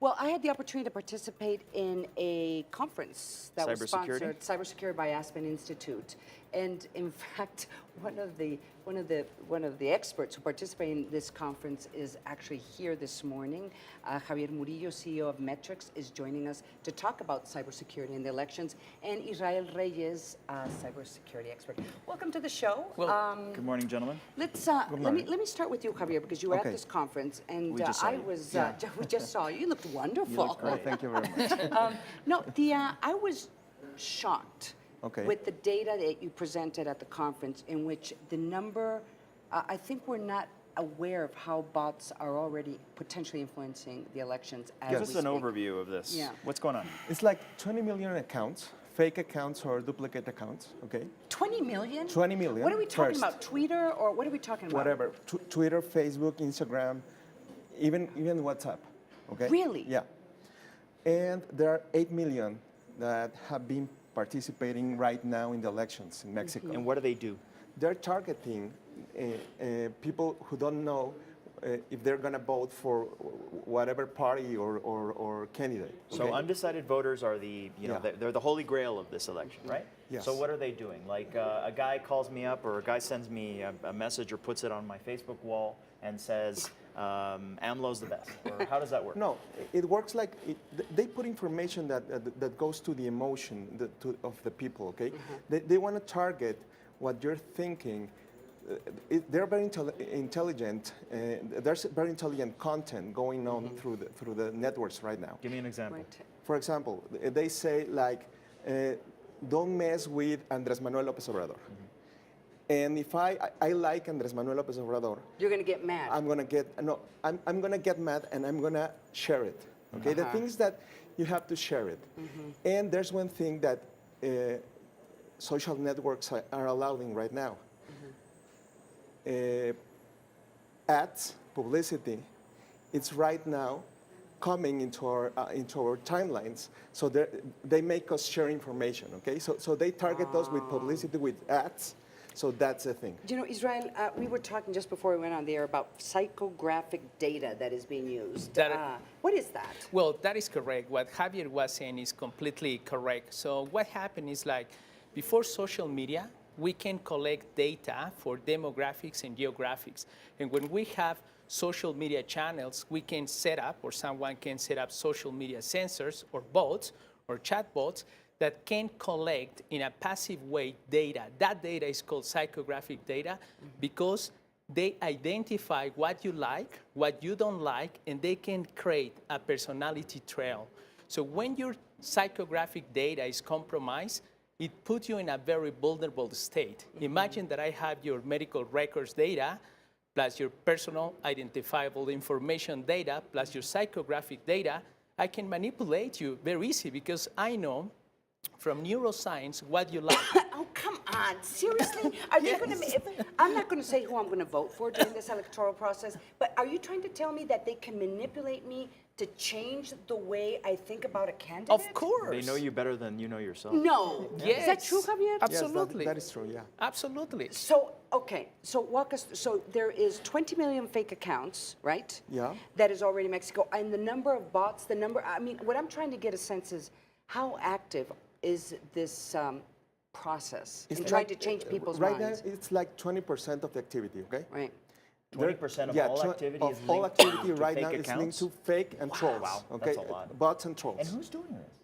Well, I had the opportunity to participate in a conference that was sponsored, Cybersecurity by Aspen Institute, and in fact, one of the experts who participated in this conference is actually here this morning. Javier Murillo, CEO of Metrics, is joining us to talk about cybersecurity and the elections, and Israel Reyes, cybersecurity expert. Welcome to the show. Well, good morning, gentlemen. Let me start with you, Javier, because you were at this conference, and we just saw you. You looked wonderful. You look great. Thank you very much. I was shocked with the data that you presented at the conference, in which the number, I think we're not aware of how bots are already potentially influencing the elections as Give us an overview of this. Yeah. What's going on? It's like 20 million accounts, fake accounts or duplicate accounts, okay? 20 million? 20 million. What are we talking about, Twitter, or what are we talking about? Whatever, Twitter, Facebook, Instagram, even WhatsApp, okay? Really? Yeah. And there are 8 million that have been participating right now in the elections in Mexico. And what do they do? They're targeting people who don't know if they're going to vote for whatever party or candidate. So okay? undecided voters are they're the holy grail of this election, right? Yes. So what are they doing? Like a guy calls me up, or a guy sends me a message or puts it on my Facebook wall and says, AMLO's the best, or how does that work? No, it works like, they put information that goes to the emotion of the people, okay? They want to target what you're thinking. They're very intelligent. There's very intelligent content going on through the networks right now. Give me an example. Right. For example, they say like, don't mess with Andrés Manuel López Obrador. And if I like Andrés Manuel López Obrador, you're going to get mad. I'm going to get mad, and I'm going to share it. Okay, the thing is that you have to share it. And there's one thing that social networks are allowing right now. Ads, publicity, it's right now coming into our timelines. So they make us share information. Okay, so they target us with publicity, with ads. So that's the thing. You know, Israel, we were talking just before we went on the air about psychographic data that is being used. What is that? Well, that is correct. What Javier was saying is completely correct. So what happened is, like, before social media, we can collect data for demographics and geographics. And when we have social media channels, we can set up, or someone can set up, social media sensors or bots or chatbots that can collect in a passive way data. That data is called psychographic data because they identify what you like, what you don't like, and they can create a personality trail. So when your psychographic data is compromised, it puts you in a very vulnerable state. Imagine that I have your medical records data, plus your personal identifiable information data, plus your psychographic data. I can manipulate you very easy because I know from neuroscience what you like. Oh, come on. Seriously? Are they going to? I'm not going to say who I'm going to vote for during this electoral process, but are you trying to tell me that they can manipulate me to change the way I think about a candidate? Of course. They know you better than you know yourself. No. Yes. Is that true, Javier? Absolutely. Yes, that is true, yeah. Absolutely. So, okay, so walk us, so there is 20 million fake accounts, right? Yeah. That is already in Mexico. And the number of bots, I mean, what I'm trying to get a sense is, how active is this process in trying to change people's minds? Right now, it's like 20% of the activity, okay? Right. 20% of all activity is all linked activity to right fake now is linked accounts? to fake and trolls. Wow, okay? that's a lot. Bots and trolls. And who's doing this?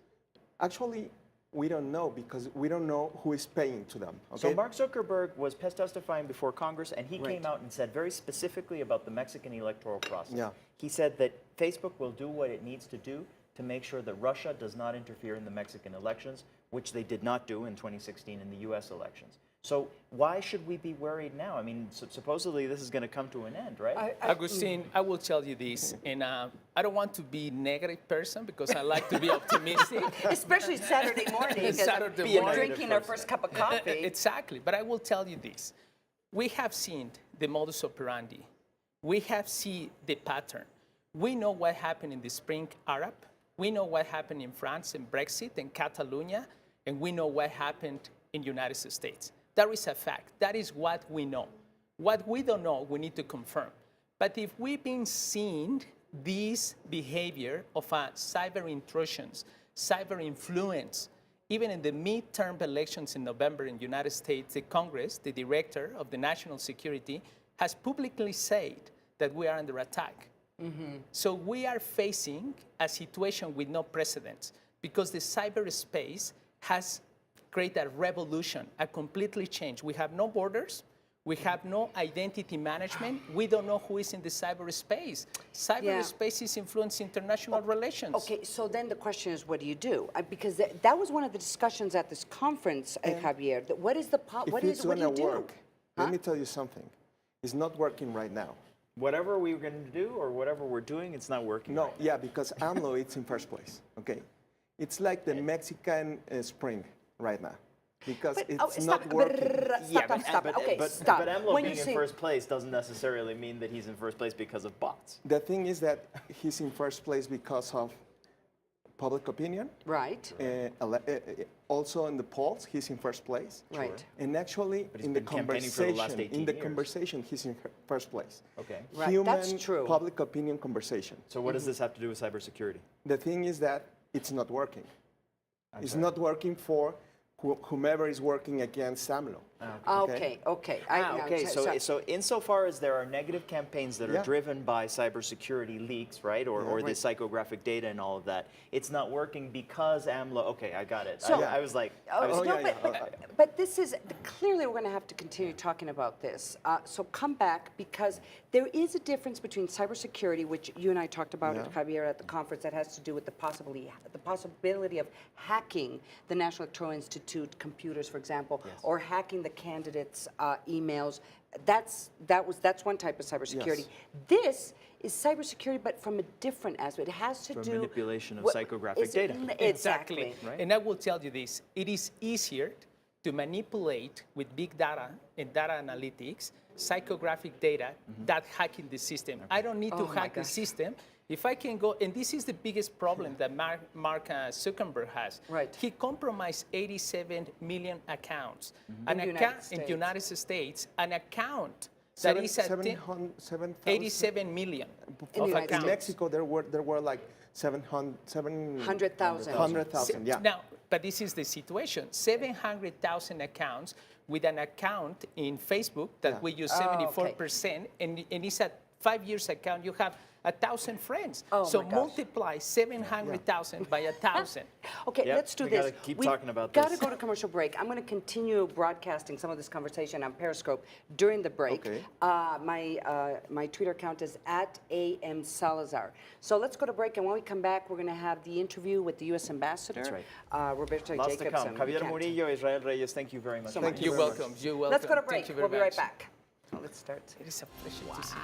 Actually, we don't know because we don't know who is paying to them. Okay? So Mark Zuckerberg was testifying before Congress, and he came out and said very specifically about the Mexican electoral process. Yeah. He said that Facebook will do what it needs to do to make sure that Russia does not interfere in the Mexican elections, which they did not do in 2016 in the U.S. elections. So why should we be worried now? I mean, supposedly this is going to come to an end, right? Agustin, I will tell you this, and I don't want to be a negative person because I like to be optimistic. Especially Saturday morning. Saturday morning. Drinking our first cup of coffee. Exactly, but I will tell you this. We have seen the modus operandi. We have seen the pattern. We know what happened in the Spring Arab. We know what happened in France and Brexit and Catalonia, and we know what happened in the United States. That is a fact. That is what we know. What we don't know, we need to confirm. But if we've been seeing this behavior of cyber intrusions, cyber influence, even in the midterm elections in November in the United States, the Congress, the director of the national security, has publicly said that we are under attack. So we are facing a situation with no precedents because the cyberspace has created a revolution, a completely change. We have no borders. We have no identity management. We don't know who is in the cyberspace. Cyberspace is influencing international relations. Okay, so then the question is, what do you do? Because that was one of the discussions at this conference, Javier. What is the what do you do? Work, let me tell you something. It's not working right now. Whatever we're going to do or whatever we're doing, it's not working. No, right yeah, because AMLO it's in first place. Okay, it's like the Mexican spring right now. Because it's not working. Stop. Okay, stop. But AMLO being in first place doesn't necessarily mean that he's in first place because of bots. The thing is that he's in first place because of public opinion. Right. Also in the polls, he's in first place. Right. And actually, in the conversation, he's in first place. Okay. Right. Human That's true. public opinion conversation. So what does this have to do with cybersecurity? The thing is that it's not working. It's not working for whomever is working against AMLO. Okay. So insofar as there are negative campaigns that are driven by cybersecurity leaks, right, or the psychographic data and all of that, it's not working because AMLO. Okay, I got it. So, I was like, but this is clearly we're going to have to continue talking about this. So come back because there is a difference between cybersecurity, which you and I talked about, Javier, at the conference, that has to do with the possibility of hacking the National Electoral Institute computers, for example, or hacking the candidates' emails. That's one type of cybersecurity. Yes. This is cybersecurity, but from a different aspect. It has to do manipulation of psychographic data. Exactly. Right? And I will tell you this: it is easier to manipulate with big data and data analytics psychographic data than hacking the system. I don't need to hack the system. If I can go, and this is the biggest problem that Mark Zuckerberg has. Right. He compromised 87 million accounts. In the United States, an account that is at 87 million of accounts. In Mexico, there were like 100,000. 100,000, yeah. Now, but this is the situation. 700,000 accounts with an account in Facebook that we use 74%, and it's a 5 years account. You have 1,000 friends. So multiply 700,000 by 1,000. Okay, let's do this. Gotta keep talking about We've got this. to go to commercial break. I'm going to continue broadcasting some of this conversation on Periscope during the break. Okay. My Twitter account is @AMSalazar. So let's go to break, and when we come back, we're going to have the interview with the U.S. Ambassador, That's right. Roberto Lots to Jacobson. come. Javier Murillo, Israel Reyes, thank you very much. Thank You're welcome. You're welcome. Let's go to break. Thank you very We'll be right much. back. So let's start. It is a pleasure to see you.